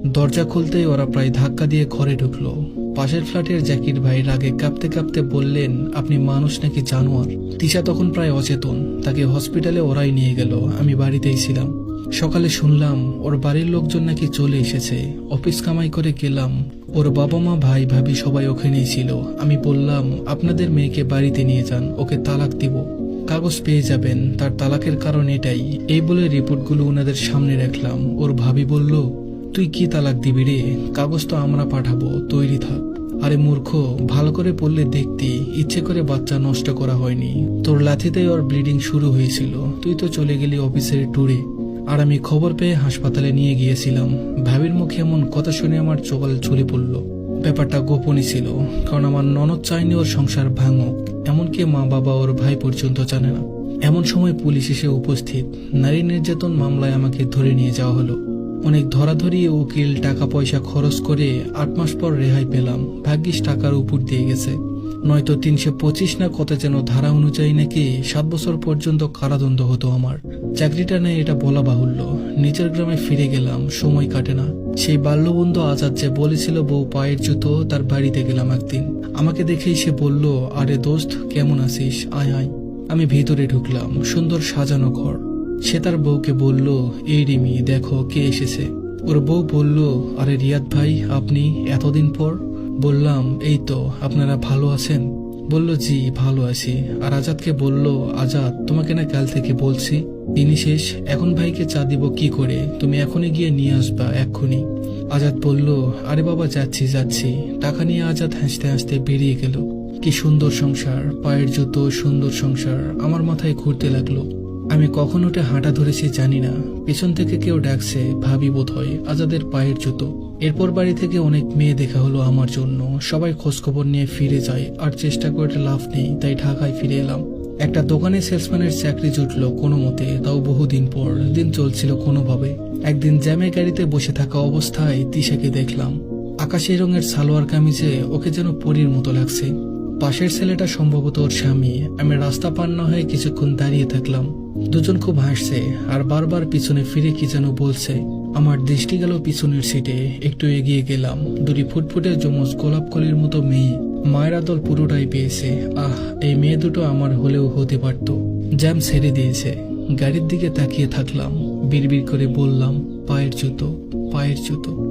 দরজা খুলতেই ওরা প্রায় ধাক্কা দিয়ে ঘরে ঢুকলো। পাশের ফ্ল্যাটের জাকির ভাই রাগে কাঁপতে কাঁপতে বললেন, আপনি মানুষ নাকি জানোয়ার? তিশা তখন প্রায় অচেতন, তাকে হসপিটালে ওরাই নিয়ে গেল। আমি বাড়িতেই ছিলাম। সকালে শুনলাম ওর বাড়ির লোকজন নাকি চলে এসেছে। অফিস কামাই করে গেলাম, ওর বাবা মা ভাই ভাবি সবাই ওখানেই ছিল। আমি বললাম, আপনাদের মেয়েকে বাড়িতে নিয়ে যান, ওকে তালাক দিব, কাগজ পেয়ে যাবেন, তার তালাকের কারণ এটাই। এই বলে রিপোর্টগুলো ওনাদের সামনে রাখলাম। ওর ভাবি বলল, তুই কি তালাক দিবি রে? কাগজ তো আমরা পাঠাবো, তৈরি থাক। আরে মূর্খ, ভালো করে পড়লে দেখতি ইচ্ছে করে বাচ্চা নষ্ট করা হয়নি। তোর লাথিতেই ওর ব্লিডিং শুরু হয়েছিল। তুই তো চলে গেলি অফিসের ট্যুরে, আর আমি খবর পেয়ে হাসপাতালে নিয়ে গিয়েছিলাম। ভাবির মুখে এমন কথা শুনে আমার চোয়াল ঝুলে পড়ল। ব্যাপারটা গোপনই ছিল, কারণ আমার ননদ চাইনি ওর সংসার ভাঙুক, এমনকি মা বাবা ওর ভাই পর্যন্ত জানে না। এমন সময় পুলিশ এসে উপস্থিত। নারী নির্যাতন মামলায় আমাকে ধরে নিয়ে যাওয়া হলো। অনেক ধরাধরি, উকিল, টাকা পয়সা খরচ করে 8 মাস পর রেহাই পেলাম। ভাগ্যিস টাকার উপর দিয়ে গেছে, নয়তো 325 না কত যেন ধারা অনুযায়ী নাকি 7 বছর পর্যন্ত কারাদণ্ড হতো আমার। চাকরিটা নেই এটা বলা বাহুল্য। নিজের গ্রামে ফিরে গেলাম, সময় কাটে না। সেই বাল্যবন্ধু আজাদ যে বলেছিল বউ পায়ের জুতো, তার বাড়িতে গেলাম একদিন। আমাকে দেখেই সে বলল, আরে দোস্ত কেমন আছিস, আয় আয়। আমি ভিতরে ঢুকলাম, সুন্দর সাজানো ঘর। সে তার বউকে বলল, এই রিমি দেখো কে এসেছে। ওর বউ বলল, আরে রিয়াদ ভাই, আপনি এতদিন পর? বললাম, এই তো, আপনারা ভালো আছেন? বলল, জি ভালো আছি। আর আজাদকে বলল, আজাদ তোমাকে না কাল থেকে বলছি, দিনই শেষ, এখন ভাইকে চা দিব কি করে, তুমি এখনই গিয়ে নিয়ে আসবা এক্ষুনি। আজাদ বলল, আরে বাবা যাচ্ছি যাচ্ছি। টাকা নিয়ে আজাদ হাসতে হাসতে বেরিয়ে গেল। কি সুন্দর সংসার, পায়ের জুতো, সুন্দর সংসার আমার মাথায় ঘুরতে লাগলো। আমি কখন ওটা হাঁটা ধরেছি জানি না। পিছন থেকে কেউ ডাকছে, ভাবি বোধ হয়, আজাদের পায়ের জুতো। এরপর বাড়ি থেকে অনেক মেয়ে দেখা হলো আমার জন্য। সবাই খোঁজখবর নিয়ে ফিরে যায়, আর চেষ্টা করে লাভ নেই, তাই ঢাকায় ফিরে এলাম। একটা দোকানে সেলসম্যানের চাকরি জুটলো কোনো মতে, তাও বহুদিন পর। দিন চলছিল কোনোভাবে। একদিন জ্যামে গাড়িতে বসে থাকা অবস্থায় তিশাকে দেখলাম। আকাশি রঙের সালোয়ার কামিজে ওকে যেন পরীর মতো লাগছে। পাশের ছেলেটা সম্ভবত ওর স্বামী। আমি রাস্তা পার না হয়ে কিছুক্ষণ দাঁড়িয়ে থাকলাম। দুজন খুব হাসছে আর বারবার পিছনে ফিরে কি যেন বলছে। আমার দৃষ্টি গেল পিছনের সিটে। একটু এগিয়ে গেলাম। দুটি ফুটফুটে যমজ গোলাপ কলির মতো মেয়ে। মায়ের আদল পুরোটাই পেয়েছে। আহ, এই মেয়ে দুটো আমার হলেও হতে পারত। জ্যাম ছেড়ে দিয়েছে। গাড়ির দিকে তাকিয়ে থাকলাম। বিড়বিড় করে বললাম, পায়ের জুতো, পায়ের জুতো।